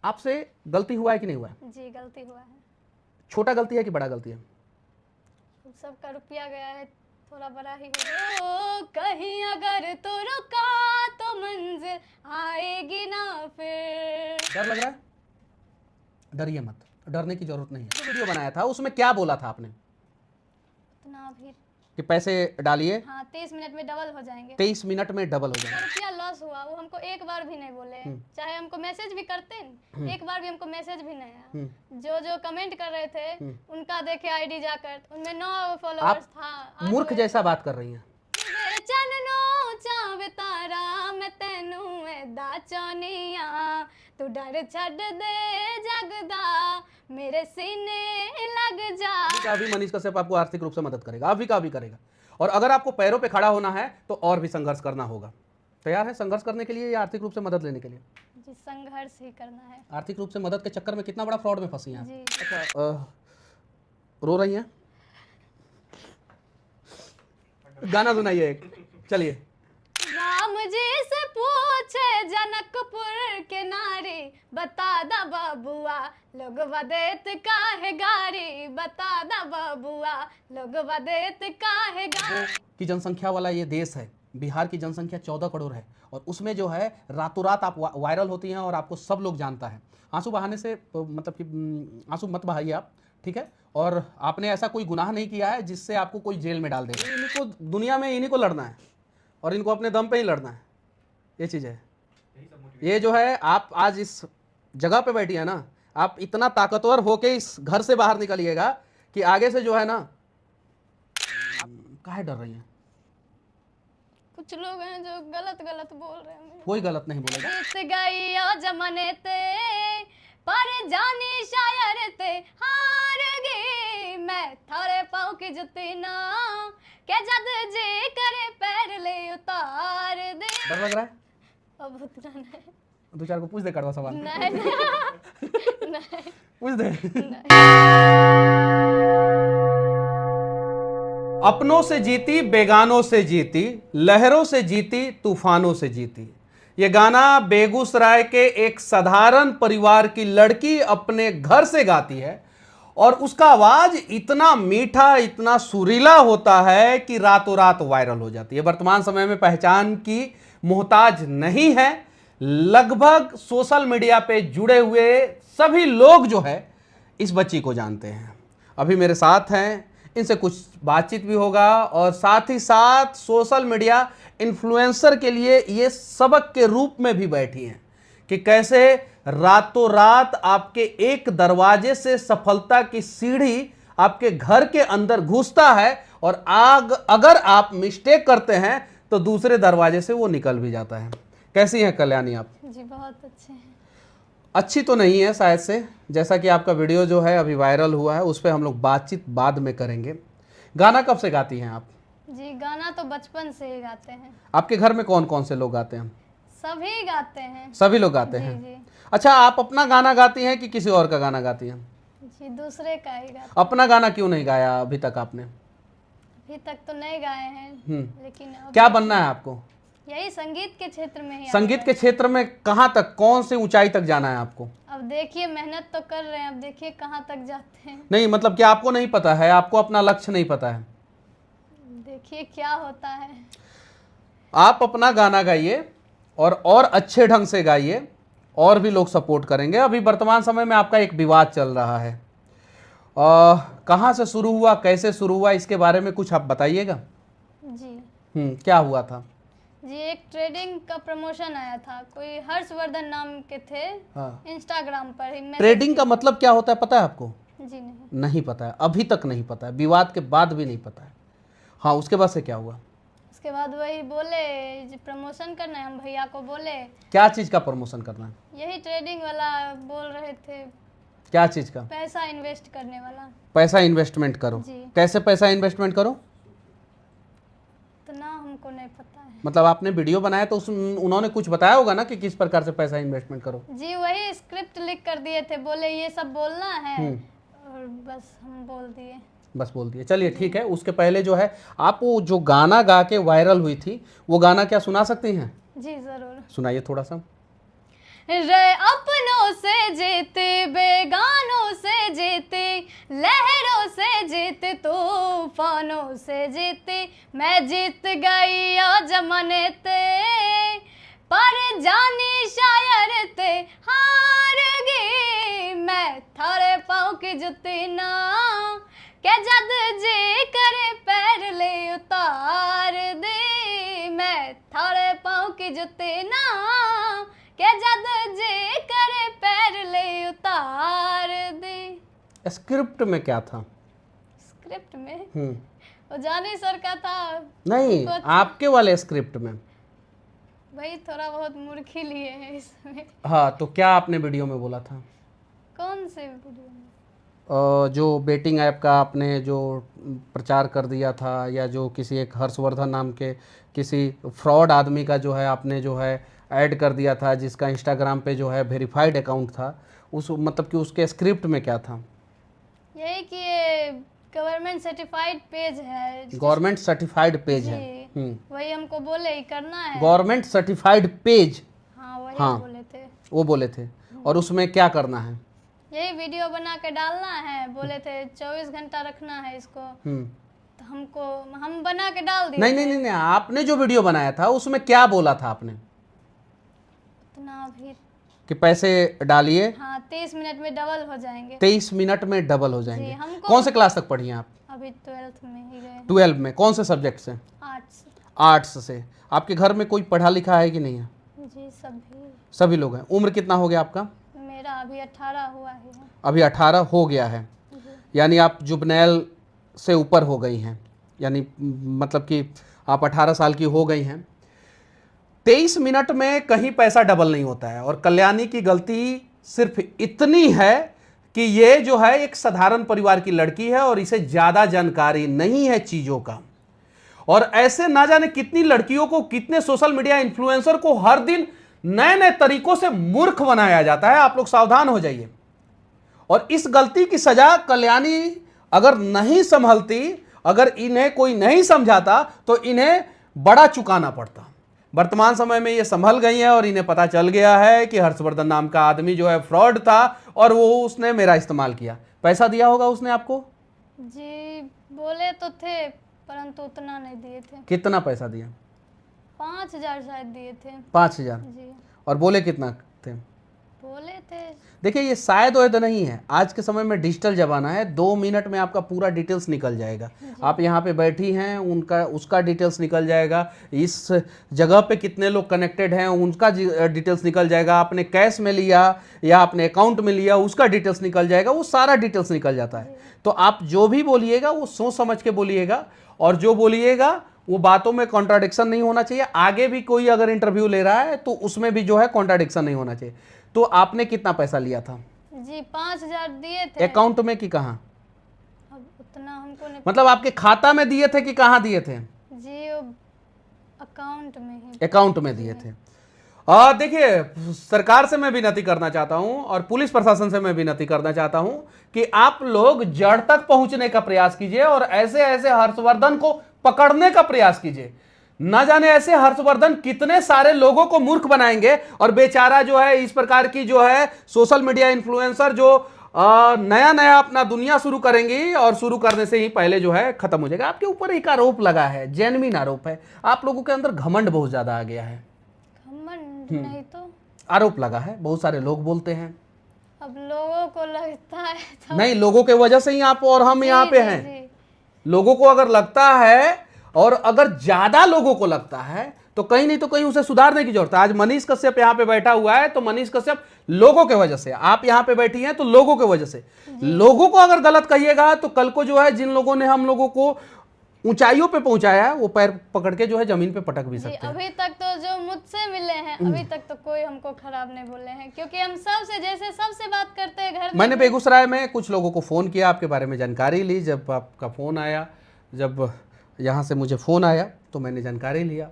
आपसे गलती हुआ है कि नहीं हुआ है? जी गलती हुआ है। छोटा गलती है कि बड़ा गलती है? सबका रुपया गया है, थोड़ा बड़ा ही हो। ओ कहीं अगर तो रुका तो मंजिल आएगी ना फिर। डर लग रहा है? डरिए मत, डरने की जरूरत नहीं है। जो वीडियो बनाया था उसमें क्या बोला था आपने उतना भी कि पैसे डालिए, हाँ 23 मिनट में डबल हो जाएंगे। 23 मिनट में डबल हो जाएगा। रुपया लॉस हुआ, वो हमको एक बार भी नहीं बोले, चाहे हमको मैसेज भी करते हैं, एक बार भी हमको मैसेज भी नहीं आया। जो जो कमेंट कर रहे थे उनका देखे आईडी जाकर, उनमें 9 फॉलोअर्स था। मूर्ख जैसा बात कर रही हैं। चन्नो चावे तारा मैं तेनू एदा चाहनिया, तू डर छड़ दे जगदा मेरे सीने लग जा। अभी मनीष कश्यप आपको आर्थिक रूप से मदद करेगा, अभी का भी करेगा। और अगर आपको पैरों पे खड़ा होना है तो और भी संघर्ष करना होगा। तैयार है संघर्ष करने के लिए या आर्थिक रूप से मदद लेने के लिए? जी संघर्ष ही करना है। आर्थिक रूप से मदद के चक्कर में कितना बड़ा फ्रॉड में फंसी हैं। जी। अच्छा, रो रही हैं? गाना सुनाइए एक, चलिए। राम जी से पूछे जनकपुर के नारी, बता दा बबुआ लोग वदेत काहे गारी, बता दा बबुआ लोग वदेत काहे गारी। की जनसंख्या वाला ये देश है, बिहार की जनसंख्या 14 करोड़ है और उसमें जो है रातों रात आप वायरल होती हैं और आपको सब लोग जानता है। आंसू बहाने से मतलब कि आंसू मत बहाइए आप, ठीक है? और आपने ऐसा कोई गुनाह नहीं किया है जिससे आपको कोई जेल में डाल देगा। इनको दुनिया में इन्हीं को लड़ना है और इनको अपने दम पे ही लड़ना है, ये चीज़ है। ये जो है आप आज इस जगह पे बैठी है ना, आप इतना ताकतवर होके इस घर से बाहर निकलिएगा कि आगे से जो है ना, काहे डर रही हैं? कुछ लोग हैं जो गलत गलत बोल रहे हैं। कोई गलत नहीं बोलेगा। गीत गई जमाने ते पर जानी शायर ते हार गई, मैं थारे पाँव की जुती ना के जद जे करे पैर ले उतार दे। डर लग रहा है? अब उतना नहीं। दो चार को पूछ दे कड़वा सवाल। नहीं नहीं पूछ दे। अपनों से जीती, बेगानों से जीती, लहरों से जीती, तूफानों से जीती। ये गाना बेगूसराय के एक साधारण परिवार की लड़की अपने घर से गाती है और उसका आवाज इतना मीठा, इतना सुरीला होता है कि रातों रात वायरल हो जाती है। वर्तमान समय में पहचान की मोहताज नहीं है। लगभग सोशल मीडिया पे जुड़े हुए सभी लोग जो है इस बच्ची को जानते हैं। अभी मेरे साथ हैं, इनसे कुछ बातचीत भी होगा और साथ ही साथ सोशल मीडिया इन्फ्लुएंसर के लिए ये सबक के रूप में भी बैठी हैं कि कैसे रातों रात आपके एक दरवाजे से सफलता की सीढ़ी आपके घर के अंदर घुसता है और अगर आप मिस्टेक करते हैं तो दूसरे दरवाजे से वो निकल भी जाता है। कैसी हैं कल्याणी आप? जी बहुत अच्छे हैं। अच्छी तो नहीं है शायद से, जैसा कि आपका वीडियो जो है अभी वायरल हुआ है उस पर हम लोग बातचीत बाद में करेंगे। गाना कब से गाती हैं आप? जी गाना तो बचपन से ही गाते हैं। आपके घर में कौन कौन से लोग गाते हैं? सभी गाते हैं। सभी लोग गाते जी, हैं। जी। अच्छा, आप अपना गाना गाती हैं कि किसी और का गाना गाती हैं? जी दूसरे का ही गाते। अपना गाना क्यों नहीं गाया अभी तक आपने? अभी तक तो नहीं गाए हैं, लेकिन क्या बनना है आपको? यही संगीत के क्षेत्र में ही। संगीत के क्षेत्र में कहाँ तक, कौन सी ऊंचाई तक जाना है आपको? अब देखिए मेहनत तो कर रहे हैं, अब देखिए कहाँ तक जाते हैं। नहीं मतलब क्या आपको नहीं पता है, आपको अपना लक्ष्य नहीं पता है? देखिए क्या होता है। आप अपना गाना गाइए और अच्छे ढंग से गाइए और भी लोग सपोर्ट करेंगे। अभी वर्तमान समय में आपका एक विवाद चल रहा है, कहाँ से शुरू हुआ, कैसे शुरू हुआ, इसके बारे में कुछ आप बताइएगा। जी क्या हुआ था? जी एक ट्रेडिंग का प्रमोशन आया था, कोई हर्षवर्धन नाम के थे। हाँ। इंस्टाग्राम पर ही। ट्रेडिंग का मतलब क्या होता है पता है आपको? जी नहीं। नहीं पता है, अभी तक नहीं पता है, विवाद के बाद भी नहीं पता है। हाँ, उसके बाद से क्या हुआ? उसके बाद वही बोले प्रमोशन करना है, हम भैया को बोले। क्या चीज़ का प्रमोशन करना है? यही ट्रेडिंग वाला बोल रहे थे। क्या चीज़ का? पैसा इन्वेस्ट करने वाला। पैसा इन्वेस्टमेंट करो। जी। कैसे पैसा इन्वेस्टमेंट करो? तो ना हमको नहीं पता है। मतलब आपने वीडियो बनाया तो उन्होंने कुछ बताया होगा ना कि किस प्रकार से पैसा इन्वेस्टमेंट करो। जी वही स्क्रिप्ट लिख कर दिए थे, बोले ये सब बोलना है और बस हम बोल दिए। बस बोल दिए, चलिए ठीक है। उसके पहले जो है आप वो जो गाना गा के वायरल हुई थी वो गाना क्या सुना सकती हैं? जी जरूर। सुनाइए थोड़ा सा। रे अपनों से मैं जीत गई ओ जमाने ते, पर जानी शायर ते हार गई। मैं थारे पाँव की जुती ना, के जद जी करे पैर ले उतार दे। मैं थारे पाँव की जुती ना, के जद जी करे पैर ले उतार दे। स्क्रिप्ट में क्या था? स्क्रिप्ट में वो जानी सर का था। नहीं, आपके वाले स्क्रिप्ट में। भाई थोड़ा बहुत मुर्खी लिए हैं इसमें। हाँ, तो क्या आपने वीडियो में बोला था? कौन से वीडियो में? जो बेटिंग ऐप का आपने जो प्रचार कर दिया था, या जो किसी एक हर्षवर्धन नाम के किसी फ्रॉड आदमी का जो है आपने जो है ऐड कर दिया था, जिसका इंस्टाग्राम पे जो है वेरीफाइड अकाउंट था, उस मतलब कि उसके स्क्रिप्ट में क्या था? यही कि ये गवर्नमेंट सर्टिफाइड पेज है। गवर्नमेंट सर्टिफाइड पेज है। वही हमको बोले ही करना है। गवर्नमेंट सर्टिफाइड पेज, हाँ वही हाँ, बोले थे। वो बोले थे। और उसमें क्या करना है? यही वीडियो बना के डालना है, बोले थे 24 घंटा रखना है इसको। तो हम बना के डाल दिए। नहीं, आपने जो वीडियो बनाया था उसमें क्या बोला था आपने? उतना भी कि पैसे डालिए, हाँ 23 मिनट में डबल हो जाएंगे। 23 मिनट में डबल हो जी, जाएंगे। हमको कौन से क्लास तक पढ़ी हैं आप? अभी 12th में ही गए। 12 में कौन से सब्जेक्ट से? आर्ट्स। आर्ट्स से। आपके घर में कोई पढ़ा लिखा है कि नहीं है? जी सभी लोग हैं। उम्र कितना हो गया आपका? मेरा अभी 18 हुआ है। अभी 18 हो गया है, यानी आप जुबनैल से ऊपर हो गई हैं, यानी मतलब कि आप 18 साल की हो गई हैं। 23 मिनट में कहीं पैसा डबल नहीं होता है। और कल्याणी की गलती सिर्फ इतनी है कि ये जो है एक साधारण परिवार की लड़की है और इसे ज़्यादा जानकारी नहीं है चीज़ों का। और ऐसे ना जाने कितनी लड़कियों को, कितने सोशल मीडिया इन्फ्लुएंसर को हर दिन नए नए तरीकों से मूर्ख बनाया जाता है। आप लोग सावधान हो जाइए। और इस गलती की सजा कल्याणी अगर नहीं संभलती, अगर इन्हें कोई नहीं समझाता, तो इन्हें बड़ा चुकाना पड़ता। वर्तमान समय में ये संभल गई है और इन्हें पता चल गया है कि हर्षवर्धन नाम का आदमी जो है फ्रॉड था और वो उसने मेरा इस्तेमाल किया। पैसा दिया होगा उसने आपको? जी बोले तो थे, परंतु उतना नहीं दिए थे। कितना पैसा दिया? 5000 शायद दिए थे। 5000? जी। और बोले कितना थे? बोले थे। देखिए, ये शायद वैद नहीं है। आज के समय में डिजिटल जमाना है। 2 मिनट में आपका पूरा डिटेल्स निकल जाएगा। आप यहाँ पे बैठी हैं, उनका उसका डिटेल्स निकल जाएगा। इस जगह पे कितने लोग कनेक्टेड हैं उनका डिटेल्स निकल जाएगा। आपने कैश में लिया या आपने अकाउंट में लिया उसका डिटेल्स निकल जाएगा। वो सारा डिटेल्स निकल जाता है। तो आप जो भी बोलिएगा वो सोच समझ के बोलिएगा, और जो बोलिएगा वो बातों में कॉन्ट्राडिक्शन नहीं होना चाहिए। आगे भी कोई अगर इंटरव्यू ले रहा है तो उसमें भी जो है कॉन्ट्राडिक्शन नहीं होना चाहिए। तो आपने कितना पैसा लिया था? जी 5000 दिए थे। अकाउंट में कि कहाँ? अब उतना हमको नहीं, मतलब आपके खाता में दिए थे कि कहाँ दिए थे? जी अकाउंट में ही। अकाउंट में दिए थे। देखिए, सरकार से मैं विनती करना चाहता हूं और पुलिस प्रशासन से मैं विनती करना चाहता हूं कि आप लोग जड़ तक पहुंचने का प्रयास कीजिए और ऐसे ऐसे हर्षवर्धन को पकड़ने का प्रयास कीजिए। ना जाने ऐसे हर्षवर्धन कितने सारे लोगों को मूर्ख बनाएंगे और बेचारा जो है इस प्रकार की जो है सोशल मीडिया इन्फ्लुएंसर जो नया नया अपना दुनिया शुरू करेंगी और शुरू करने से ही पहले जो है खत्म हो जाएगा। आपके ऊपर एक आरोप लगा है, जेन्युइन आरोप है। आप लोगों के अंदर घमंड बहुत ज्यादा आ गया है। घमंड नहीं तो आरोप लगा है, बहुत सारे लोग बोलते हैं। अब लोगों को लगता है तो नहीं, लोगों के वजह से ही आप और हम यहाँ पे हैं। जी। लोगों को अगर लगता है, और अगर ज्यादा लोगों को लगता है, तो कहीं नहीं तो कहीं उसे सुधारने की जरूरत है। आज मनीष कश्यप यहाँ पे बैठा हुआ है तो मनीष कश्यप लोगों के वजह से, आप यहाँ पे बैठी हैं तो लोगों के वजह से। लोगों को अगर गलत कहिएगा तो कल को जो है जिन लोगों ने हम लोगों को ऊंचाइयों पे पहुंचाया है वो पैर पकड़ के जो है जमीन पे पटक भी जी, सकते हैं। अभी तक तो जो मुझसे मिले हैं अभी तक तो कोई हमको खराब नहीं बोले हैं, क्योंकि हम सबसे जैसे सबसे बात करते हैं घर में। मैंने बेगूसराय में कुछ लोगों को फ़ोन किया, आपके बारे में जानकारी ली। जब आपका फ़ोन आया, जब यहाँ से मुझे फ़ोन आया तो मैंने जानकारी लिया।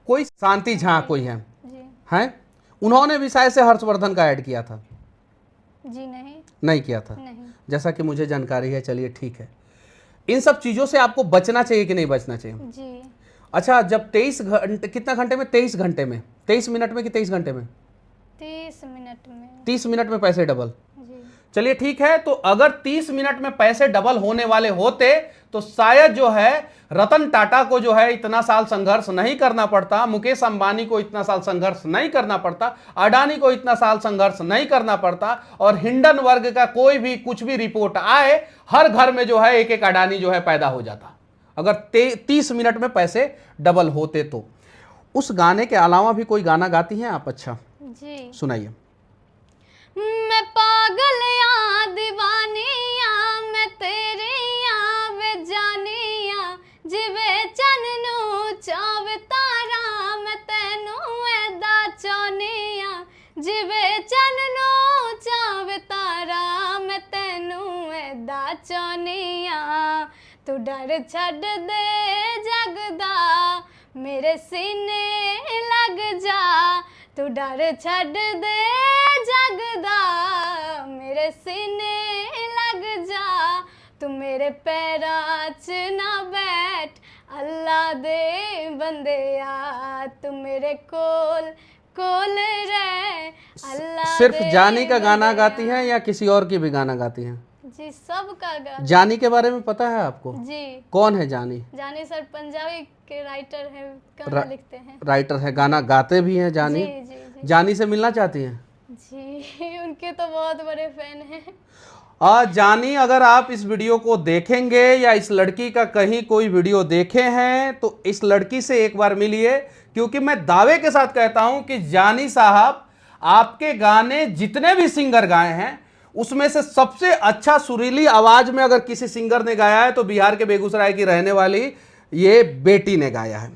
कोई शांति झा कोई है जी। हैं, उन्होंने भी शायद से हर्षवर्धन का ऐड किया था। जी नहीं किया था, नहीं। जैसा कि मुझे जानकारी है। चलिए ठीक है, इन सब चीज़ों से आपको बचना चाहिए कि नहीं बचना चाहिए? जी। अच्छा, जब 23 घंटे, कितना घंटे में? 23 घंटे में, 23 मिनट में कि 23 घंटे में? 30 मिनट में। 30 मिनट में पैसे डबल। जी। चलिए ठीक है, तो अगर 30 मिनट में पैसे डबल होने वाले होते तो शायद जो है रतन टाटा को जो है इतना साल संघर्ष नहीं करना पड़ता, मुकेश अंबानी को इतना साल संघर्ष नहीं करना पड़ता, अडानी को इतना साल संघर्ष नहीं करना पड़ता, और हिंडन वर्ग का कोई भी कुछ भी रिपोर्ट आए, हर घर में जो है एक एक अडानी जो है पैदा हो जाता, अगर 30 मिनट में पैसे डबल होते तो। उस गाने के अलावा भी कोई गाना गाती हैं आप? अच्छा जी, सुनाइए। मैं पागल या दीवानिया, मैं तेरिया वे जानिया, जिवे चन्नू चावे तारा, मैं तेनू ऐदा चाहनिया, जिवे चन्नू चावे तारा, मैं तेनू ऐदा चाहनिया, तू डर छड्ड दे जगदा मेरे सीने लग जा, तू डर छड्ड दे जगदा मेरे सीने लग जा, तू मेरे पैरां च ना बैठ अल्लाह दे बंदेया, तू मेरे कोल कोल रह अल्लाह सिर्फ दे जानी का गाना बंदेया। गाती हैं या किसी और की भी गाना गाती हैं? जी, सबका गाना। जानी के बारे में पता है आपको? जी, कौन है जानी? जानी सर पंजाबी के राइटर हैं, गाना लिखते हैं। राइटर है, गाना गाते भी हैं जानी। जी जी जी जानी से मिलना चाहती हैं? जी, उनके तो बहुत बड़े फैन हैं। जानी, अगर आप इस वीडियो को देखेंगे या इस लड़की का कहीं कोई वीडियो देखे हैं तो इस लड़की से एक बार मिलिए, क्योंकि मैं दावे के साथ कहता हूं कि जानी साहब आपके गाने जितने भी सिंगर गाए हैं उसमें से सबसे अच्छा सुरीली आवाज में अगर किसी सिंगर ने गाया है तो बिहार के बेगूसराय की रहने वाली ये बेटी ने गाया है।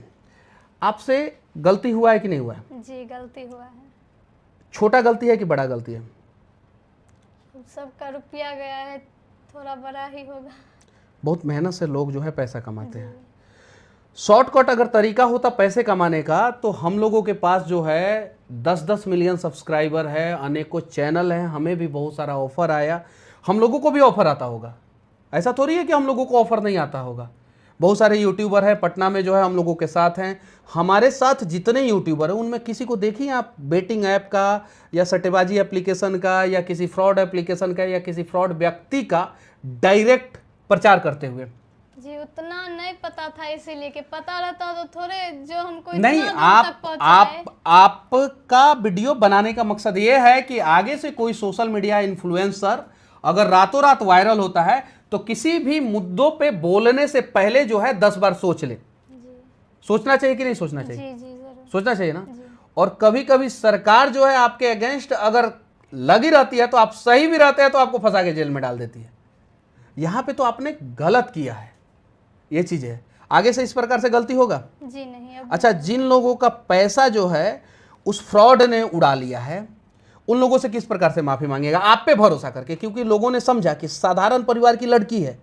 आपसे गलती हुआ है कि नहीं हुआ है? जी, गलती हुआ है। छोटा गलती है कि बड़ा गलती है? सबका रुपया गया है, थोड़ा बड़ा ही होगा। बहुत मेहनत से लोग जो है पैसा कमाते हैं। शॉर्टकट अगर तरीका होता पैसे कमाने का तो हम लोगों के पास जो है 10-10 मिलियन सब्सक्राइबर है, अनेकों चैनल हैं, हमें भी बहुत सारा ऑफर आया, हम लोगों को भी ऑफर आता होगा। ऐसा थोड़ी है कि हम लोगों को ऑफर नहीं आता होगा। बहुत सारे यूट्यूबर हैं पटना में जो है हम लोगों के साथ हैं। हमारे साथ जितने यूट्यूबर हैं उनमें किसी को देखिए आप बेटिंग ऐप का या सट्टेबाजी एप्लीकेशन का या किसी फ्रॉड एप्लीकेशन का या किसी फ्रॉड व्यक्ति का डायरेक्ट प्रचार करते हुए? जी, उतना नहीं पता था, इसीलिए कि पता रहता तो थोड़े जो हमको नहीं, इतना दूर तक पहुंचाए। आपका वीडियो बनाने का मकसद ये है कि आगे से कोई सोशल मीडिया इन्फ्लुएंसर अगर रातों रात वायरल होता है तो किसी भी मुद्दों पे बोलने से पहले जो है 10 बार सोच ले। सोचना चाहिए कि नहीं सोचना चाहिए? जी जी, जरूर। सोचना चाहिए ना। और कभी कभी सरकार जो है आपके अगेंस्ट अगर लगी रहती है तो आप सही भी रहते हैं तो आपको फंसा के जेल में डाल देती है। यहां पे तो आपने गलत किया है, ये चीज है। आगे से इस प्रकार से गलती होगा? जी नहीं। अब अच्छा, जिन लोगों का पैसा जो है उस फ्रॉड ने उड़ा लिया है उन लोगों से किस प्रकार से माफी मांगेगा आप पे भरोसा करके? क्योंकि लोगों ने समझा कि साधारण परिवार की लड़की है,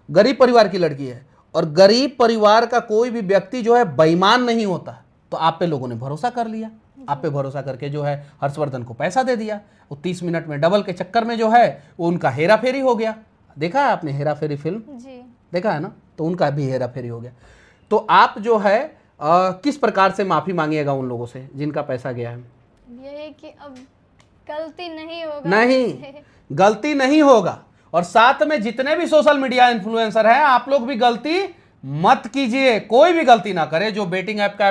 गरीब परिवार की लड़की है, और गरीब परिवार का कोई भी व्यक्ति जो है बेईमान नहीं होता, तो आप पे लोगों ने भरोसा कर लिया। आप पे भरोसा करके जो है हर्षवर्धन को पैसा दे दिया। वो 30 मिनट में डबल के चक्कर में जो है वो उनका हेरा फेरी हो गया। देखा है आपने हेरा फेरी फिल्म? जी, देखा है ना? तो उनका भी हेरा फेरी हो गया। तो आप जो है किस प्रकार से माफी मांगिएगा उन लोगों से जिनका पैसा गया है? यही कि अब गलती नहीं होगा। नहीं, गलती नहीं होगा। और साथ में जितने भी सोशल मीडिया इन्फ्लुएंसर हैं आप लोग भी गलती मत कीजिए, कोई भी गलती ना करे। जो बेटिंग ऐप का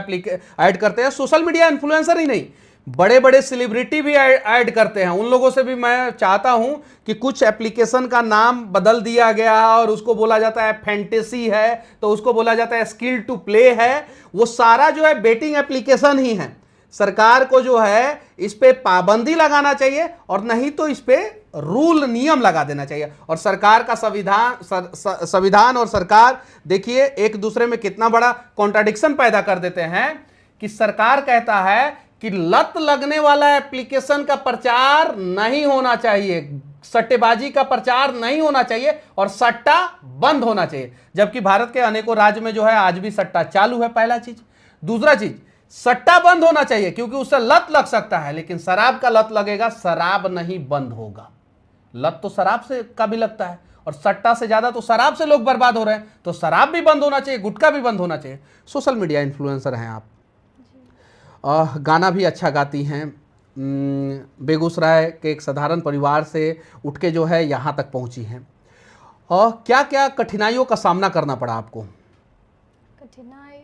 ऐड करते हैं, सोशल मीडिया इन्फ्लुएंसर ही नहीं, बड़े बड़े सेलिब्रिटी भी ऐड करते हैं। उन लोगों से भी मैं चाहता हूं कि कुछ एप्लीकेशन का नाम बदल दिया गया और उसको बोला जाता है फैंटेसी है, तो उसको बोला जाता है स्किल टू प्ले है। वो सारा जो है बेटिंग एप्लीकेशन ही है। सरकार को जो है इस पे पाबंदी लगाना चाहिए और नहीं तो इस पे रूल नियम लगा देना चाहिए। और सरकार का संविधान और सरकार देखिए एक दूसरे में कितना बड़ा कॉन्ट्राडिक्शन पैदा कर देते हैं कि सरकार कहता है कि लत लगने वाला एप्लीकेशन का प्रचार नहीं होना चाहिए, सट्टेबाजी का प्रचार नहीं होना चाहिए और सट्टा बंद होना चाहिए। जबकि भारत के अनेकों राज्य में जो है आज भी सट्टा चालू है, पहला चीज। दूसरा चीज, सट्टा बंद होना चाहिए क्योंकि उससे लत लग सकता है, लेकिन शराब का लत लगेगा, शराब नहीं बंद होगा। लत तो शराब से का भी लगता है और सट्टा से ज्यादा तो शराब से लोग बर्बाद हो रहे हैं, तो शराब भी बंद होना चाहिए, गुटखा भी बंद होना चाहिए। सोशल मीडिया इन्फ्लुएंसर हैं आप, गाना भी अच्छा गाती हैं, बेगूसराय के एक साधारण परिवार से उठ के जो है यहाँ तक पहुँची हैं, और क्या क्या कठिनाइयों का सामना करना पड़ा आपको? कठिनाई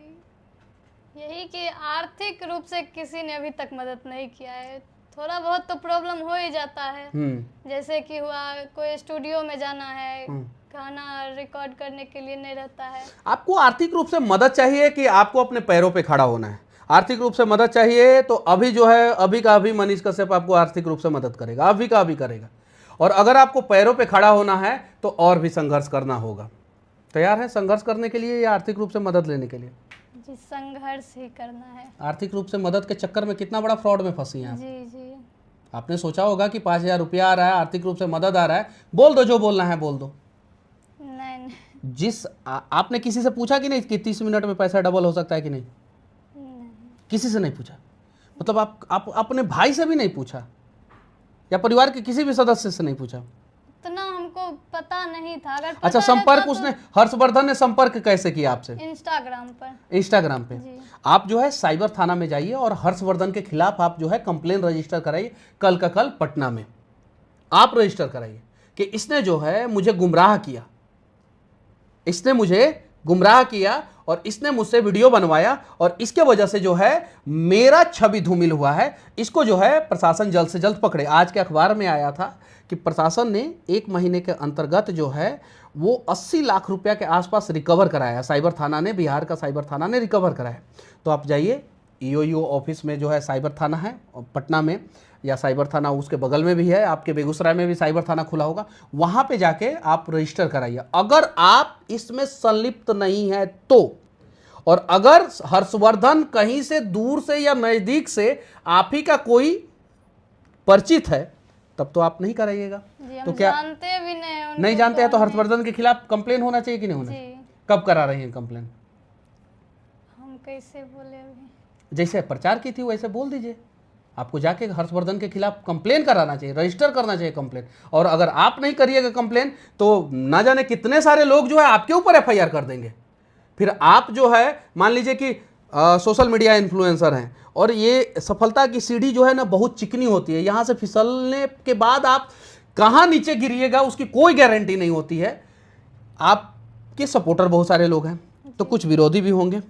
यही कि आर्थिक रूप से किसी ने अभी तक मदद नहीं किया है। थोड़ा बहुत तो प्रॉब्लम हो ही जाता है, जैसे कि हुआ कोई स्टूडियो में जाना है, गाना रिकॉर्ड करने के लिए नहीं रहता है। आपको आर्थिक रूप से मदद चाहिए कि आपको अपने पैरों पे खड़ा होना है? आर्थिक रूप से मदद चाहिए तो अभी जो है अभी का अभी मनीष कश्यप आपको आर्थिक रूप से मदद करेगा, अभी का अभी करेगा। और अगर आपको पैरों पे खड़ा होना है तो और भी संघर्ष करना होगा। तैयार है संघर्ष करने के लिए या आर्थिक रूप से मदद लेने के लिए? जी संघर्ष ही करना है। आर्थिक रूप से मदद के चक्कर में कितना बड़ा फ्रॉड में फंसी हैं आप? जी जी। आपने सोचा होगा कि 5,000 रुपया आ रहा है, आर्थिक रूप से मदद आ रहा है, बोल दो जो बोलना है बोल दो। नहीं आपने किसी से पूछा कि नहीं कि 30 मिनट में पैसा डबल हो सकता है कि नहीं? किसी से नहीं पूछा? मतलब आप अपने भाई से भी नहीं पूछा या परिवार के किसी भी सदस्य से नहीं पूछा? इतना हमको पता नहीं था। अगर अच्छा, संपर्क उसने हर्षवर्धन ने संपर्क कैसे किया आपसे? इंस्टाग्राम पे आप जो है साइबर थाना में जाइए और हर्षवर्धन के खिलाफ आप जो है कंप्लेन रजिस्टर कराइए। कल का कल पटना में आप रजिस्टर कराइए कि इसने जो है मुझे गुमराह किया, इसने मुझे गुमराह किया और इसने मुझसे वीडियो बनवाया और इसके वजह से जो है मेरा छवि धूमिल हुआ है। इसको जो है प्रशासन जल्द से जल्द पकड़े। आज के अखबार में आया था कि प्रशासन ने 1 महीने के अंतर्गत जो है वो 80 लाख रुपया के आसपास रिकवर कराया। साइबर थाना ने, बिहार का साइबर थाना ने रिकवर कराया। तो आप जाइए ईओ ऑफिस में जो है साइबर थाना है पटना में, या साइबर थाना उसके बगल में भी है, आपके बेगूसराय में भी साइबर थाना खुला होगा, वहाँ पे जाके आप रजिस्टर कराइए अगर आप इसमें संलिप्त नहीं है तो। और अगर हर्षवर्धन कहीं से दूर से या नज़दीक से आप ही का कोई परिचित है तब तो आप नहीं कराइएगा। तो क्या जानते भी नहीं जानते हैं तो हर्षवर्धन के खिलाफ कंप्लेन होना चाहिए कि नहीं होना? कब करा रही हैं कंप्लेन? हम कैसे बोले अभी? जैसे प्रचार की थी वैसे बोल दीजिए। आपको जाके हर्षवर्धन के खिलाफ कंप्लेन कराना चाहिए, रजिस्टर करना चाहिए कंप्लेन। और अगर आप नहीं करिएगा कंप्लेन तो ना जाने कितने सारे लोग जो है आपके ऊपर एफआईआर कर देंगे। फिर आप जो है मान लीजिए कि सोशल मीडिया इन्फ्लुएंसर हैं और ये सफलता की सीढ़ी जो है ना बहुत चिकनी होती है, यहाँ से फिसलने के बाद आप कहाँ नीचे गिरिएगा उसकी कोई गारंटी नहीं होती है। आपके सपोर्टर बहुत सारे लोग हैं तो कुछ विरोधी भी होंगे।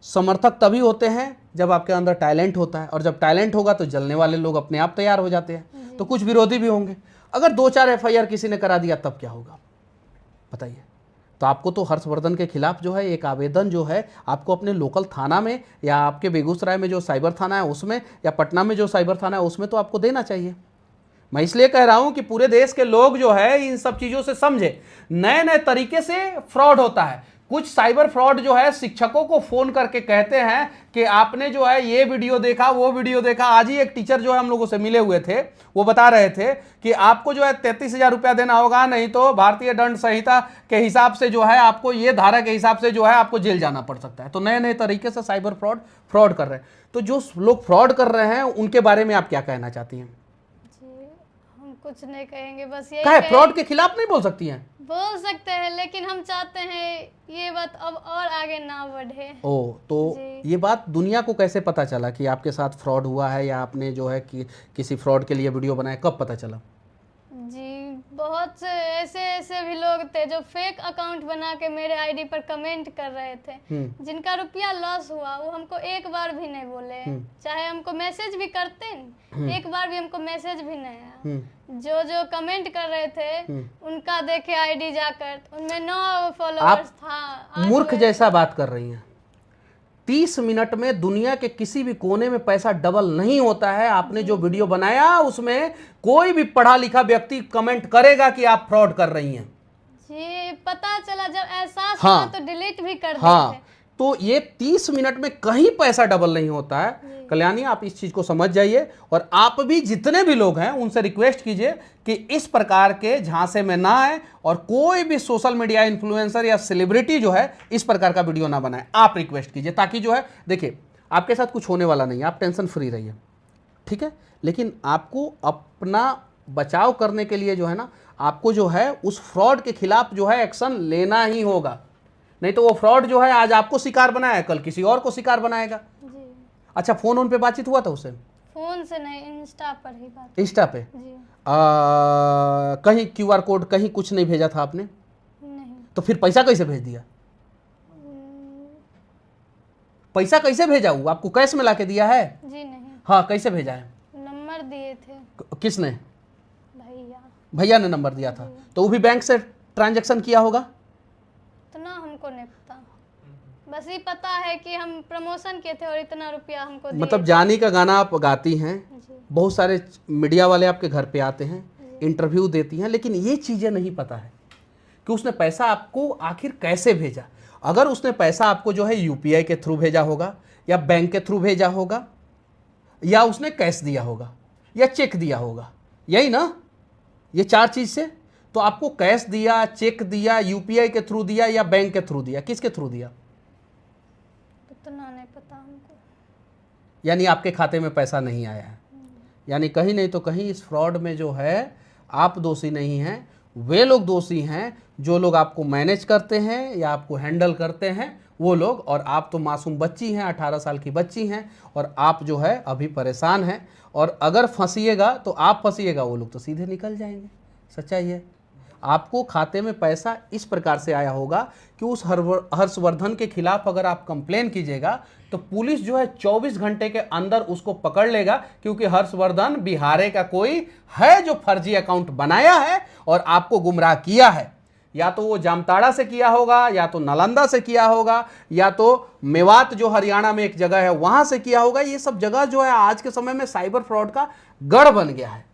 समर्थक तभी होते हैं जब आपके अंदर टैलेंट होता है, और जब टैलेंट होगा तो जलने वाले लोग अपने आप तैयार हो जाते हैं। तो कुछ विरोधी भी होंगे। अगर 2-4 एफआईआर किसी ने करा दिया तब क्या होगा बताइए? तो आपको तो हर्षवर्धन के खिलाफ जो है एक आवेदन जो है आपको अपने लोकल थाना में, या आपके बेगूसराय में जो साइबर थाना है उसमें, या पटना में जो साइबर थाना है उसमें तो आपको देना चाहिए। मैं इसलिए कह रहा हूं कि पूरे देश के लोग जो है इन सब चीज़ों से समझे। नए नए तरीके से फ्रॉड होता है। कुछ साइबर फ्रॉड जो है शिक्षकों को फोन करके कहते हैं कि आपने जो है ये वीडियो देखा, वो वीडियो देखा। आज ही एक टीचर जो है हम लोगों से मिले हुए थे, वो बता रहे थे कि आपको जो है 33,000 रुपया देना होगा, नहीं तो भारतीय दंड संहिता के हिसाब से जो है आपको ये धारा के हिसाब से जो है आपको जेल जाना पड़ सकता है। तो नए नए तरीके से साइबर फ्रॉड कर रहे हैं। तो जो लोग फ्रॉड कर रहे हैं उनके बारे में आप क्या कहना चाहती हैं? कुछ नहीं कहेंगे, बस यही कहे फ्रॉड के खिलाफ नहीं बोल सकती हैं? बोल सकते हैं, लेकिन हम चाहते हैं ये बात अब और आगे ना बढ़े। तो ये बात दुनिया को कैसे पता चला कि आपके साथ फ्रॉड हुआ है, या आपने जो है कि किसी फ्रॉड के लिए वीडियो बनाया? कब पता चला? जी बहुत से ऐसे भी लोग थे जो फेक अकाउंट बना के मेरे आईडी पर कमेंट कर रहे थे, जिनका रुपया लॉस हुआ। वो हमको एक बार भी नहीं बोले, चाहे हमको मैसेज भी करते, एक बार भी हमको मैसेज भी नहीं आया। जो कमेंट कर रहे थे उनका देखे आईडी जाकर, उनमें 9 फॉलोअर्स था। मूर्ख जैसा बात कर रही हैं। 30 मिनट में दुनिया के किसी भी कोने में पैसा डबल नहीं होता है। आपने जो वीडियो बनाया उसमें कोई भी पढ़ा लिखा व्यक्ति कमेंट करेगा कि आप फ्रॉड कर रही हैं। जी पता चला, जब एहसास हुआ तो डिलीट भी कर दिए थे। तो ये 30 मिनट में कहीं पैसा डबल नहीं होता है। कल्याणी, आप इस चीज को समझ जाइए, और आप भी जितने भी लोग हैं उनसे रिक्वेस्ट कीजिए कि इस प्रकार के झांसे में ना आए, और कोई भी सोशल मीडिया इन्फ्लुएंसर या सेलिब्रिटी जो है इस प्रकार का वीडियो ना बनाए। आप रिक्वेस्ट कीजिए, ताकि जो है देखिए आपके साथ कुछ होने वाला नहीं है, आप टेंशन फ्री रहिए, ठीक है। लेकिन आपको अपना बचाव करने के लिए जो है ना, आपको जो है उस फ्रॉड के खिलाफ जो है एक्शन लेना ही होगा। नहीं तो वो फ्रॉड जो है आज आपको शिकार बनाया, कल किसी और को शिकार बनाएगा। अच्छा, फोन पे बातचीत हुआ था उससे? फोन से नहीं, इंस्टा पर ही बात। इंस्टा पे जी कहीं क्यूआर कोड कहीं कुछ नहीं भेजा था आपने? नहीं। तो फिर पैसा कैसे भेज दिया? पैसा कैसे भेजा? वो आपको कैश में लाके दिया है? जी नहीं, हाँ, कैसे भेजा है? नंबर दिए थे किसने? भैया। भैया ने नंबर दिया था, तो वो भी बैंक से ट्रांजैक्शन किया होगा? तो ना हमको नहीं पता, बस ये पता है कि हम प्रमोशन किए थे और इतना रुपया हमको दिए। मतलब जानी का गाना आप गाती हैं, जी बहुत सारे मीडिया वाले आपके घर पे आते हैं, इंटरव्यू देती हैं, लेकिन ये चीज़ें नहीं पता है कि उसने पैसा आपको आखिर कैसे भेजा। अगर उसने पैसा आपको जो है यूपीआई के थ्रू भेजा होगा, या बैंक के थ्रू भेजा होगा, या उसने कैश दिया होगा, या चेक दिया होगा, यही ना, ये चार चीज़ से। तो आपको कैश दिया, चेक दिया, यूपीआई के थ्रू दिया, या बैंक के थ्रू दिया, किसके थ्रू दिया? उतना नहीं पता हमको। यानी आपके खाते में पैसा नहीं आया है। यानी कहीं नहीं तो कहीं इस फ्रॉड में जो है आप दोषी नहीं हैं, वे लोग दोषी हैं जो लोग आपको मैनेज करते हैं या आपको हैंडल करते हैं, वो लोग। और आप तो मासूम बच्ची हैं, 18 साल की बच्ची हैं, और आप जो है अभी परेशान हैं। और अगर फंसिएगा तो आप फंसिएगा, वो लोग तो सीधे निकल जाएंगे। सच्चाई है। आपको खाते में पैसा इस प्रकार से आया होगा कि उस हर्षवर्धन के खिलाफ अगर आप कंप्लेन कीजिएगा तो पुलिस जो है 24 घंटे के अंदर उसको पकड़ लेगा, क्योंकि हर्षवर्धन बिहारे का कोई है जो फर्जी अकाउंट बनाया है और आपको गुमराह किया है। या तो वो जामताड़ा से किया होगा, या तो नालंदा से किया होगा, या तो मेवात जो हरियाणा में एक जगह है वहां से किया होगा। ये सब जगह जो है आज के समय में साइबर फ्रॉड का गढ़ बन गया है।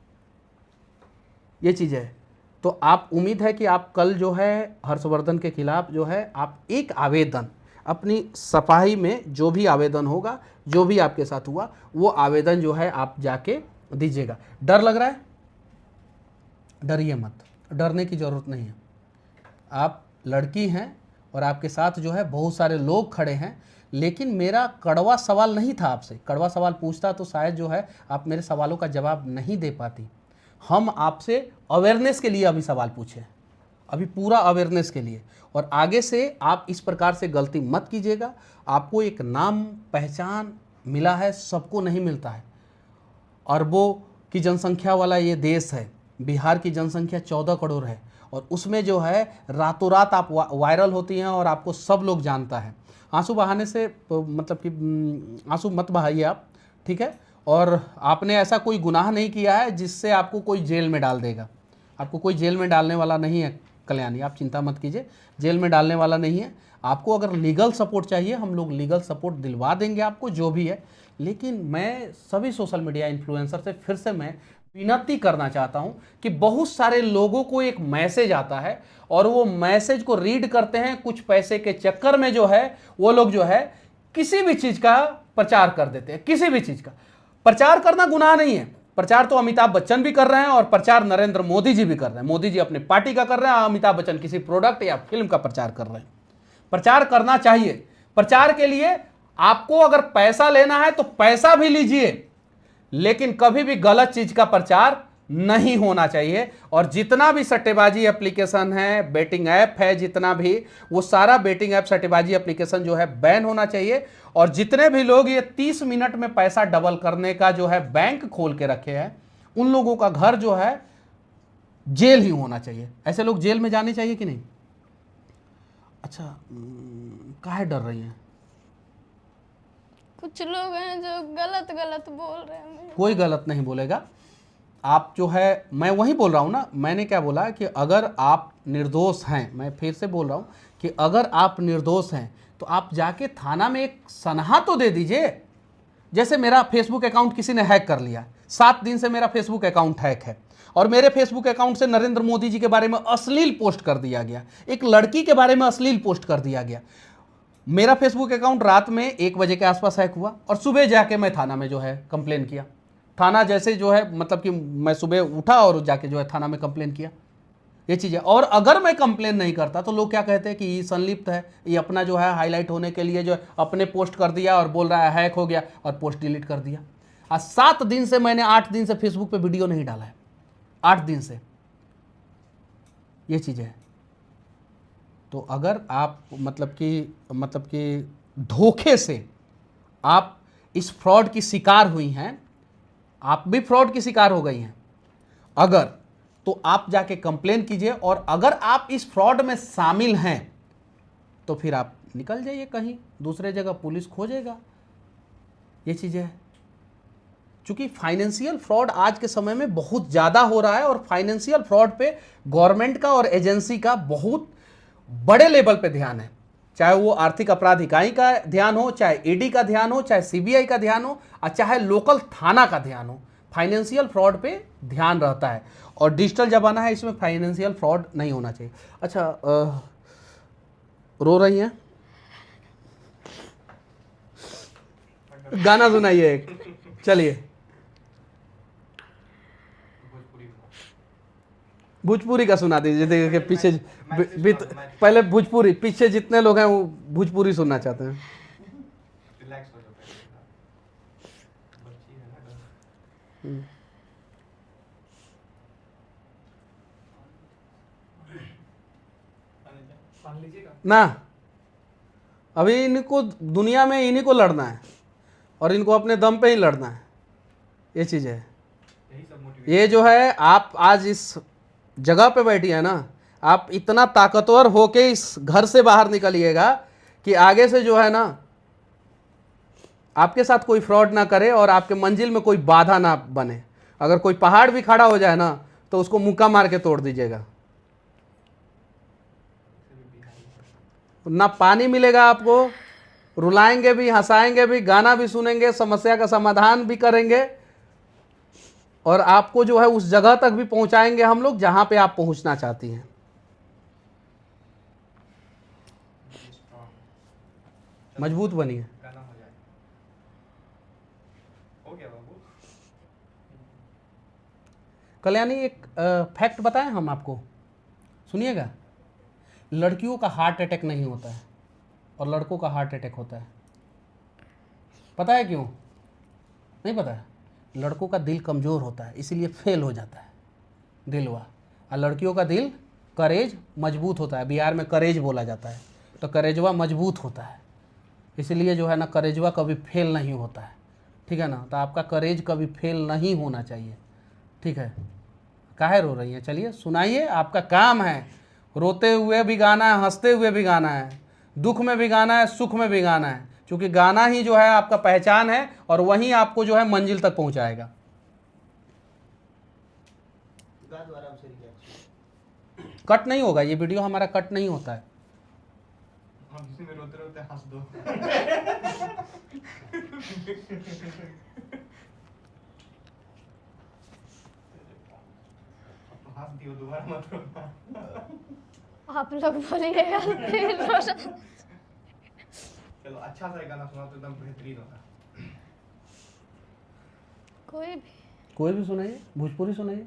ये चीज है। तो आप उम्मीद है कि आप कल जो है हर्षवर्धन के खिलाफ जो है आप एक आवेदन अपनी सफाई में, जो भी आवेदन होगा, जो भी आपके साथ हुआ, वो आवेदन जो है आप जाके दीजिएगा। डर लग रहा है? डरिए मत, डरने की जरूरत नहीं है। आप लड़की हैं और आपके साथ जो है बहुत सारे लोग खड़े हैं, लेकिन मेरा कड़वा सवाल नहीं था आपसे। कड़वा सवाल पूछता तो शायद जो है आप मेरे सवालों का जवाब नहीं दे पाती। हम आपसे अवेयरनेस के लिए अभी सवाल पूछे, अभी पूरा अवेयरनेस के लिए। और आगे से आप इस प्रकार से गलती मत कीजिएगा। आपको एक नाम पहचान मिला है, सबको नहीं मिलता है। अरबों की जनसंख्या वाला ये देश है, बिहार की जनसंख्या 14 करोड़ है, और उसमें जो है रातों रात आप वायरल होती हैं और आपको सब लोग जानता है। आंसू बहाने से मतलब कि आंसू मत बहाइए आप, ठीक है। और आपने ऐसा कोई गुनाह नहीं किया है जिससे आपको कोई जेल में डाल देगा। आपको कोई जेल में डालने वाला नहीं है कल्याणी, आप चिंता मत कीजिए, जेल में डालने वाला नहीं है। आपको अगर लीगल सपोर्ट चाहिए, हम लोग लीगल सपोर्ट दिलवा देंगे आपको, जो भी है। लेकिन मैं सभी सोशल मीडिया इन्फ्लुएंसर से फिर से मैं विनती करना चाहता हूं कि बहुत सारे लोगों को एक मैसेज आता है और वो मैसेज को रीड करते हैं, कुछ पैसे के चक्कर में जो है वो लोग जो है किसी भी चीज का प्रचार कर देते हैं। किसी भी चीज का प्रचार करना गुनाह नहीं है। प्रचार तो अमिताभ बच्चन भी कर रहे हैं और प्रचार नरेंद्र मोदी जी भी कर रहे हैं। मोदी जी अपने पार्टी का कर रहे हैं, अमिताभ बच्चन किसी प्रोडक्ट या फिल्म का प्रचार कर रहे हैं। प्रचार करना चाहिए। प्रचार के लिए आपको अगर पैसा लेना है तो पैसा भी लीजिए, लेकिन कभी भी गलत चीज का प्रचार नहीं होना चाहिए। और जितना भी सट्टेबाजी एप्लीकेशन है, बेटिंग ऐप है, जितना भी, वो सारा बेटिंग ऐप सट्टेबाजी एप्लीकेशन जो है बैन होना चाहिए। और जितने भी लोग ये 30 मिनट में पैसा डबल करने का जो है बैंक खोल के रखे हैं, उन लोगों का घर जो है जेल ही होना चाहिए। ऐसे लोग जेल में जाने चाहिए कि नहीं? अच्छा, काहे डर रही हैं? कुछ लोग हैं जो गलत गलत बोल रहे हैं। कोई गलत नहीं बोलेगा। आप जो है, मैं वही बोल रहा हूँ ना, मैंने क्या बोला कि अगर आप निर्दोष हैं, मैं फिर से बोल रहा हूँ कि अगर आप निर्दोष हैं तो आप जाके थाना में एक सनहा तो दे दीजिए। जैसे मेरा फेसबुक अकाउंट किसी ने हैक कर लिया, 7 दिन से मेरा फेसबुक अकाउंट हैक है, और मेरे फेसबुक अकाउंट से नरेंद्र मोदी जी के बारे में अश्लील पोस्ट कर दिया गया, एक लड़की के बारे में अश्लील पोस्ट कर दिया गया। मेरा फेसबुक अकाउंट रात में 1 बजे के आसपास हैक हुआ और सुबह जाके मैं थाना में जो है कंप्लेन किया। थाना जैसे जो है, मतलब कि मैं सुबह उठा और जाके जो है थाना में कंप्लेन किया। ये चीज़ है। और अगर मैं कंप्लेन नहीं करता तो लोग क्या कहते हैं कि ये संलिप्त है, ये अपना जो है हाईलाइट होने के लिए जो अपने पोस्ट कर दिया और बोल रहा है हैक हो गया और पोस्ट डिलीट कर दिया। आज 7 दिन से मैंने 8 दिन से फेसबुक पे वीडियो नहीं डाला है, 8 दिन से। ये चीज़ है। तो अगर आप मतलब कि धोखे से आप इस फ्रॉड की शिकार हुई हैं आप भी फ्रॉड की शिकार हो गई हैं। अगर तो आप जाके कंप्लेन कीजिए, और अगर आप इस फ्रॉड में शामिल हैं तो फिर आप निकल जाइए कहीं दूसरे जगह, पुलिस खोजेगा। ये चीज़ें हैं। चूंकि फाइनेंशियल फ्रॉड आज के समय में बहुत ज़्यादा हो रहा है, और फाइनेंशियल फ्रॉड पे गवर्नमेंट का और एजेंसी का बहुत बड़े लेवल पे ध्यान है। चाहे वो आर्थिक अपराध इकाई का ध्यान हो, चाहे ईडी का ध्यान हो, चाहे सीबीआई का ध्यान हो, और चाहे लोकल थाना का ध्यान हो, फाइनेंशियल फ्रॉड पे ध्यान रहता है। और डिजिटल जमाना है, इसमें फाइनेंशियल फ्रॉड नहीं होना चाहिए। अच्छा, रो रही हैं? गाना सुनाइए एक, चलिए। भोजपुरी का सुना दीजिए। देखिए पीछे पहले भोजपुरी, पीछे जितने लोग हैं वो भोजपुरी सुनना चाहते हैं। ना, अभी इनको दुनिया में इन्हीं को लड़ना है, और इनको अपने दम पे ही लड़ना है। ये चीज़ है। ये जो है, आप आज इस जगह पे बैठी है ना, आप इतना ताकतवर होके इस घर से बाहर निकलिएगा कि आगे से जो है ना, आपके साथ कोई फ्रॉड ना करे और आपके मंजिल में कोई बाधा ना बने। अगर कोई पहाड़ भी खड़ा हो जाए ना, तो उसको मुक्का मार के तोड़ दीजिएगा। ना पानी मिलेगा आपको, रुलाएंगे भी, हंसाएंगे भी, गाना भी सुनेंगे, समस्या का समाधान भी करेंगे, और आपको जो है उस जगह तक भी पहुंचाएंगे हम लोग जहां पे आप पहुंचना चाहती हैं। मजबूत बनिए। कल्याणी, एक फैक्ट बताएं हम आपको, सुनिएगा। लड़कियों का हार्ट अटैक नहीं होता है, और लड़कों का हार्ट अटैक होता है। पता है क्यों? नहीं पता है? लड़कों का दिल कमज़ोर होता है, इसीलिए फेल हो जाता है दिलवा, और लड़कियों का दिल, करेज, मजबूत होता है। बिहार में करेज बोला जाता है, तो करेजवा मजबूत होता है, इसलिए जो है ना, करेजवा कभी फेल नहीं होता है। ठीक है ना? तो आपका करेज कभी फेल नहीं होना चाहिए। ठीक है? काहे रो रही हैं? चलिए सुनाइए, आपका काम है। रोते हुए भी गाना है, हंसते हुए भी गाना है, दुख में भी गाना है, सुख में भी गाना है, क्योंकि गाना ही जो है आपका पहचान है, और वहीं आपको जो है मंजिल तक पहुंचाएगा। कट नहीं होगा, ये वीडियो हमारा कट नहीं होता है। रोते रोते हंस दो। आप लोग बोलिएगा। चलो अच्छा सा गाना सुना तो एकदम बेहतरीन होगा। कोई भी सुनाइए, भोजपुरी सुनाइए।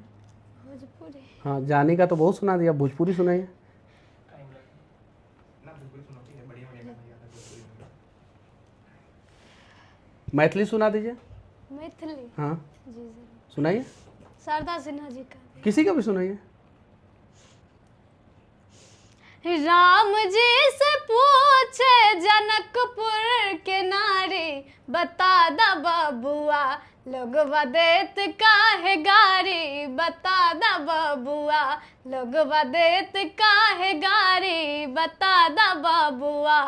भोजपुरी? हाँ, जानी का तो बहुत सुना दिया, भोजपुरी सुनाइए। मैथिली सुना दीजिए। मैथिली? हाँ जी जी, सुनाइए। शारदा सिन्हा जी का किसी का भी सुनाइए। राम जी से पूछे जनकपुर के नारी, बता दा बबुआ लोगवा देत काहे गारी, बता दा बबुआ लोगवा देत काहे गारी, बता दा बबुआ।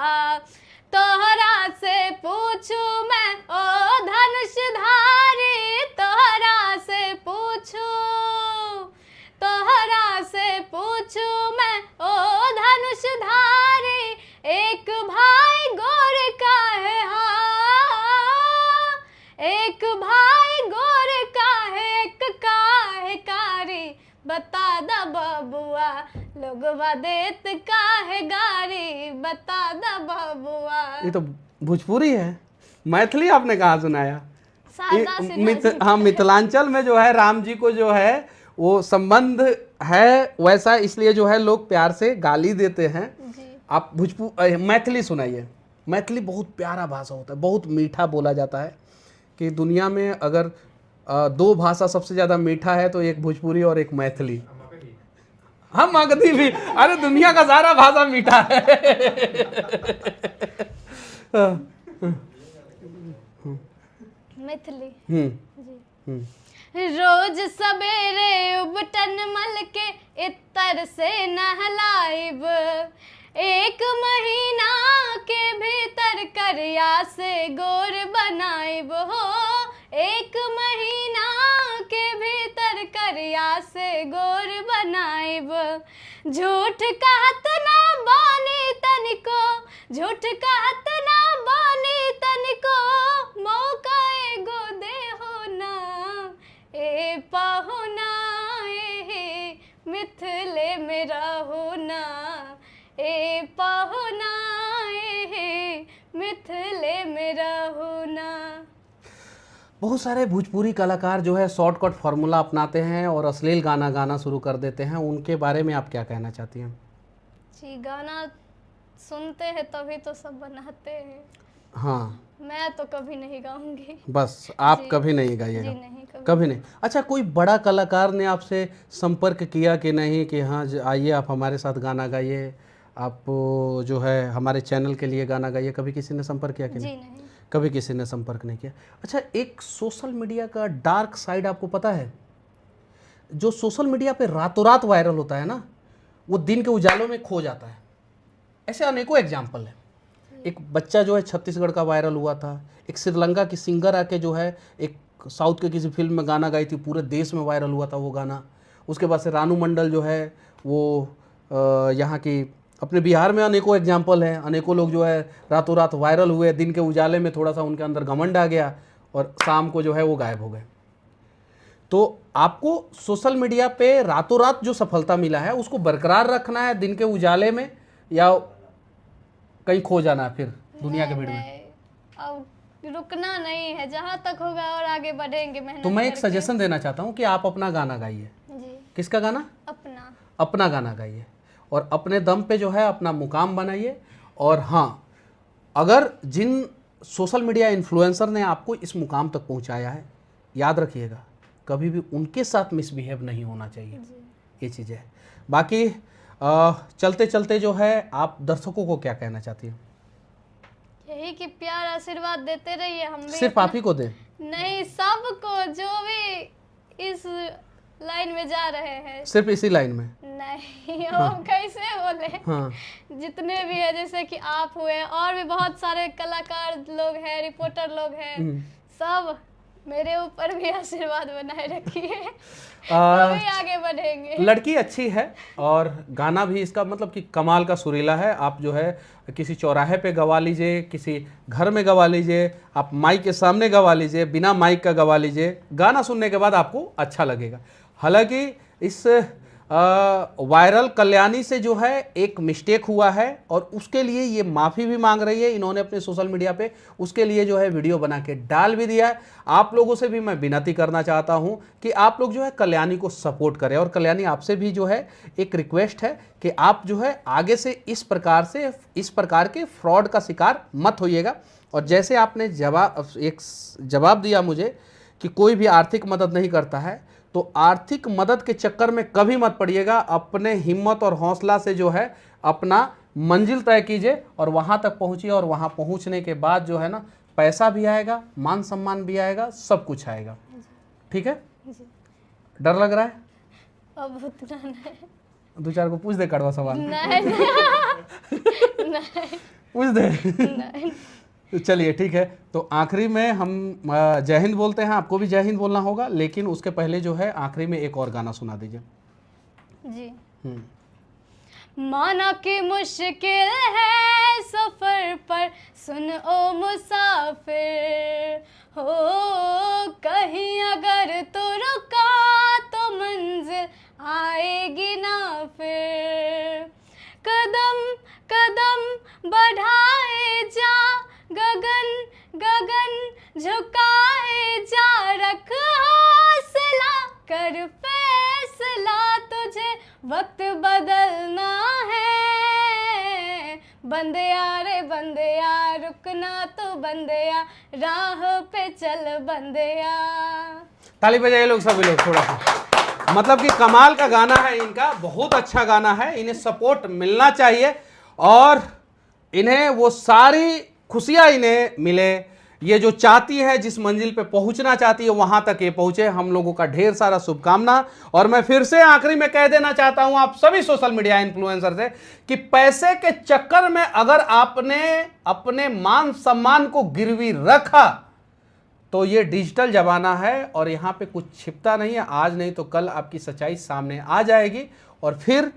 तोहरा से पूछू मैं ओ धनुषधारी, तोहरा से पूछू, तोहरा से पूछू मैं ओ धनुषधारी, एक भाई गोर का है, हाँ एक भाई गोर का है, एक काहे कारी, बता दा बबुआ लोगवा देत काहे गारी, बता दा बबुआ। ये तो भोजपुरी है, मैथिली आपने कहाँ सुनाया? हाँ, मिथिलांचल में जो है राम जी को जो है वो संबंध है वैसा, इसलिए जो है लोग प्यार से गाली देते हैं। आप मैथिली सुनाइए। मैथिली बहुत प्यारा भाषा होता है, बहुत मीठा बोला जाता है, कि दुनिया में अगर दो भाषा सबसे ज़्यादा मीठा है तो एक भोजपुरी और एक मैथिली। हम मगधी भी, अरे दुनिया का सारा भाषा मीठा है। मैथिली? जी। रोज सवेरे उबटन मल के इत्तर से नहलाइब, 1 महीना के भीतर करिया से गोर बनाइब हो, 1 महीना के भीतर करिया से गोर बनाइब। झूठ कहत ना बानी तनिको, झूठ कहत ना बानी तनिको, मौका एगो दे हो ना ए पाहुना, ए मिथिले में रहुना, ए पाहुना, ए मिथिले में रहुना। बहुत सारे भोजपुरी कलाकार जो है शॉर्टकट फार्मूला अपनाते हैं और अश्लील गाना गाना शुरू कर देते हैं, उनके बारे में आप क्या कहना चाहती हैं? जी, गाना सुनते हैं तभी तो सब बनाते हैं। हाँ, मैं तो कभी नहीं गाऊंगी। बस आप जी, कभी नहीं गाइएगा? जी नहीं, कभी नहीं। अच्छा, कोई बड़ा कलाकार ने आपसे संपर्क किया कि नहीं कि हाँ आइए आप हमारे साथ गाना गाइए, आप जो है हमारे चैनल के लिए गाना गाइए, कभी किसी ने संपर्क किया कि जी नहीं? नहीं। कभी किसी ने संपर्क नहीं किया। अच्छा, एक सोशल मीडिया का डार्क साइड आपको पता है? जो सोशल मीडिया पे रातों रात वायरल होता है ना, वो दिन के उजालों में खो जाता है। ऐसे अनेकों एग्जाम्पल है। एक बच्चा जो है छत्तीसगढ़ का वायरल हुआ था, एक श्रीलंका की सिंगर आके जो है एक साउथ के किसी फिल्म में गाना गाई थी, पूरे देश में वायरल हुआ था वो गाना। उसके बाद से रानू मंडल जो है वो यहाँ की, अपने बिहार में अनेकों एग्जाम्पल हैं, अनेकों लोग जो है रातों रात वायरल हुए, दिन के उजाले में थोड़ा सा उनके अंदर घमंड आ गया और शाम को जो है वो गायब हो गए। तो आपको सोशल मीडिया पे रातों रात जो सफलता मिला है उसको बरकरार रखना है दिन के उजाले में, या कहीं खो जाना है फिर दुनिया के भीड़ में? नहीं, अब रुकना नहीं है, जहाँ तक होगा और आगे बढ़ेंगे मेहनत तो मैं एक करके। सजेशन देना चाहता हूँ कि आप अपना गाना गाइए। जी, किसका गाना? अपना। अपना गाना गाइए और अपने दम पे जो है अपना मुकाम बनाइए। और हाँ, अगर जिन सोशल मीडिया इन्फ्लुएंसर ने आपको इस मुकाम तक पहुंचाया है, याद रखिएगा कभी भी उनके साथ मिसबिहेव नहीं होना चाहिए। ये चीज़ है। बाकी चलते चलते जो है आप दर्शकों को क्या कहना चाहती हैं? यही कि प्यार आशीर्वाद देते रहिए, हम भी सिर्फ आप ही को दें? नहीं, सबको जो भी इस लाइन में जा रहे हैं। सिर्फ इसी लाइन में? नहीं, हम कैसे बोले। हाँ, जितने भी है, जैसे कि आप हुए और भी बहुत सारे कलाकार लोग हैं, रिपोर्टर लोग हैं, सब मेरे ऊपर भी आशीर्वाद बनाए रखिए, तभी आगे बढ़ेंगे। लड़की अच्छी है और गाना भी इसका मतलब कि कमाल का सुरीला है। आप जो है किसी चौराहे पे गवा लीजिए, किसी घर में गवा लीजिए, आप माइक के सामने गवा लीजिए, बिना माइक का गवा लीजिए, गाना सुनने के बाद आपको अच्छा लगेगा। हालांकि इस वायरल कल्याणी से जो है एक मिस्टेक हुआ है और उसके लिए ये माफ़ी भी मांग रही है इन्होंने अपने सोशल मीडिया पे, उसके लिए जो है वीडियो बना के डाल भी दिया है। आप लोगों से भी मैं विनती करना चाहता हूं कि आप लोग जो है कल्याणी को सपोर्ट करें। और कल्याणी आपसे भी जो है एक रिक्वेस्ट है कि आप जो है आगे से इस प्रकार के फ्रॉड का शिकार मत होइएगा। और जैसे आपने जवाब दिया मुझे कि कोई भी आर्थिक मदद नहीं करता है, तो आर्थिक मदद के चक्कर में कभी मत पड़िएगा। अपने हिम्मत और हौसला से जो है अपना मंजिल तय कीजिए और वहाँ तक पहुँचिए। और वहाँ पहुँचने के बाद जो है ना, पैसा भी आएगा, मान सम्मान भी आएगा, सब कुछ आएगा। ठीक है? डर लग रहा है? अब उतना नहीं। 2-4 को पूछ दे कड़वा सवाल। नहीं, नहीं, पूछ दे। नहीं। चलिए ठीक है। तो आखिरी में हम जय हिंद बोलते हैं, आपको भी जय हिंद बोलना होगा, लेकिन उसके पहले जो है आखिरी में एक और गाना सुना दीजिए। जी। माना कि मुश्किल है सफर पर, सुन ओ मुसाफिर हो, कहीं अगर तो रुका तो मंजिल आएगी ना फिर। कदम कदम बढ़ाए जा, गगन गगन झुकाए जा, रख हौसला कर फैसला, तुझे वक्त बदलना है। बंदिया रे बंदिया, रुकना तो बंदिया, राह पे चल बंदिया। ताली बजाइए लोग, सभी लोग थोड़ा सा। मतलब कि कमाल का गाना है इनका, बहुत अच्छा गाना है, इन्हें सपोर्ट मिलना चाहिए और इन्हें वो सारी खुशियां इन्हें मिले। ये जो चाहती है, जिस मंजिल पे पहुंचना चाहती है, वहां तक ये पहुंचे। हम लोगों का ढेर सारा शुभकामना। और मैं फिर से आखिरी में कह देना चाहता हूं आप सभी सोशल मीडिया इन्फ्लुएंसर से कि पैसे के चक्कर में अगर आपने अपने मान सम्मान को गिरवी रखा तो ये डिजिटल जमाना है और यहां पे कुछ छिपता नहीं है। आज नहीं तो कल आपकी सच्चाई सामने आ जाएगी और फिर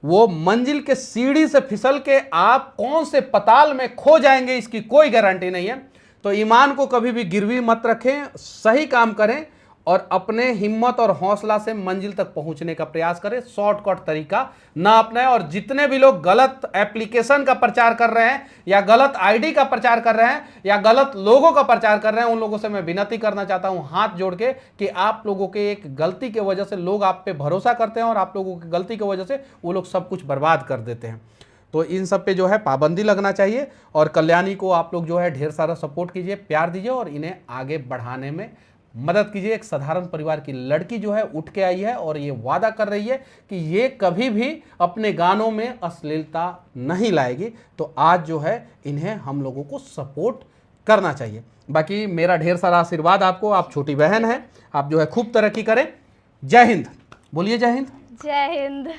वो मंजिल के सीढ़ी से फिसल के आप कौन से पताल में खो जाएंगे, इसकी कोई गारंटी नहीं है। तो ईमान को कभी भी गिरवी मत रखें, सही काम करें और अपने हिम्मत और हौसला से मंजिल तक पहुंचने का प्रयास करें। शॉर्टकट तरीका ना अपनाएं। और जितने भी लोग गलत एप्लीकेशन का प्रचार कर रहे हैं या गलत आईडी का प्रचार कर रहे हैं या गलत लोगों का प्रचार कर रहे हैं, उन लोगों से मैं विनती करना चाहता हूं हाथ जोड़ के कि आप लोगों के एक गलती की वजह से लोग आप पे भरोसा करते हैं और आप लोगों की गलती की वजह से वो लोग सब कुछ बर्बाद कर देते हैं। तो इन सब पे जो है पाबंदी लगना चाहिए। और कल्याणी को आप लोग जो है ढेर सारा सपोर्ट कीजिए, प्यार दीजिए और इन्हें आगे बढ़ाने में मदद कीजिए। एक साधारण परिवार की लड़की जो है उठ के आई है और ये वादा कर रही है कि ये कभी भी अपने गानों में अश्लीलता नहीं लाएगी। तो आज जो है इन्हें हम लोगों को सपोर्ट करना चाहिए। बाकी मेरा ढेर सारा आशीर्वाद आपको, आप छोटी बहन हैं, आप जो है खूब तरक्की करें। जय हिंद। बोलिए जय हिंद। जय हिंद।